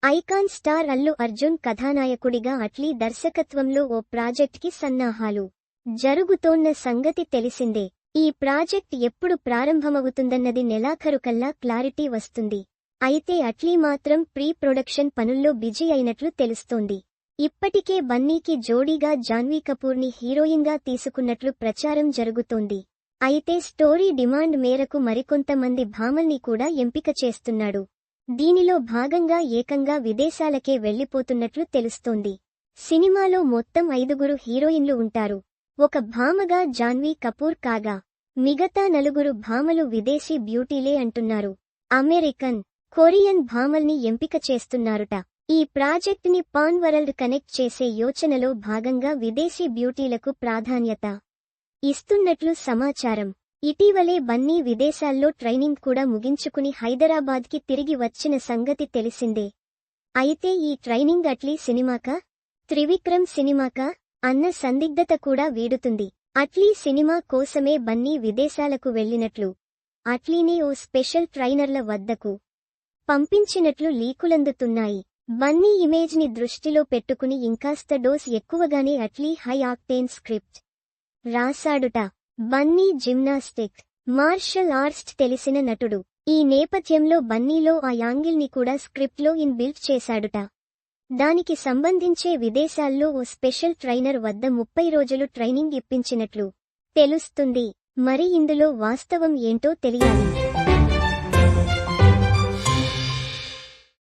Icon star Allu Arjun కథానాయకుడిగా అట్లీ దర్శకత్వంలో ఓ ప్రాజెక్ట్కి సన్నాహాలు జరుగుతోన్న సంగతి తెలిసిందే. ఈ ప్రాజెక్ట్ ఎప్పుడు ప్రారంభమవుతుందన్నది నెలాఖరుకల్లా క్లారిటీ వస్తుంది. అయితే అట్లీ మాత్రం ప్రీ ప్రొడక్షన్ పనుల్లో బిజీ అయినట్లు తెలుస్తోంది. ఇప్పటికే బన్నీకి జోడీగా జాన్వీ కపూర్ని హీరోయిన్గా తీసుకున్నట్లు ప్రచారం జరుగుతోంది. అయితే స్టోరీ డిమాండ్ మేరకు మరికొంతమంది భామల్ని కూడా ఎంపిక చేస్తున్నాడు. దీనిలో భాగంగా ఏకంగా విదేశాలకే వెళ్లిపోతున్నట్లు తెలుస్తోంది. సినిమాలో మొత్తం 5 హీరోయిన్లు ఉంటారు. ఒక భామగా జాన్వీ కపూర్ కాగా మిగతా 4 భామలు విదేశీ బ్యూటీలే అంటున్నారు. అమెరికన్, కొరియన్ భామల్ని ఎంపిక చేస్తున్నారుట. ఈ ప్రాజెక్టుని పాన్ వరల్డ్ కనెక్ట్ చేసే యోచనలో భాగంగా విదేశీ బ్యూటీలకు ప్రాధాన్యత ఇస్తున్నట్లు సమాచారం. ఇటీవలే బన్నీ విదేశాల్లో ట్రైనింగ్ కూడా ముగించుకుని హైదరాబాద్కి తిరిగి వచ్చిన సంగతి తెలిసిందే. అయితే ఈ ట్రైనింగ్ అట్లీ సినిమాకా, త్రివిక్రమ్ సినిమాకా అన్న సందిగ్ధత కూడా వీడుతుంది. అట్లీ సినిమా కోసమే బన్నీ విదేశాలకు వెళ్లినట్లు, అట్లీని ఓ స్పెషల్ ట్రైనర్ల వద్దకు పంపించినట్లు లీకులందుతున్నాయి. బన్నీ ఇమేజ్ని దృష్టిలో పెట్టుకుని ఇంకాస్త డోస్ ఎక్కువగానే అట్లీ హై ఆక్టేన్ స్క్రిప్ట్ రాశాడుట. బన్నీ జిమ్నాస్టిక్, మార్షల్ ఆర్ట్స్ తెలిసిన నటుడు. ఈ నేపథ్యంలో బన్నీలో ఆ యాంగిల్ని కూడా స్క్రిప్ట్లో ఇన్ బిల్ట్ చేశాడుట. దానికి సంబంధించే విదేశాల్లో ఓ స్పెషల్ ట్రైనర్ వద్ద 30 రోజులు ట్రైనింగ్ ఇప్పించినట్లు తెలుస్తుంది. మరి ఇందులో వాస్తవం ఏంటో తెలియాలి.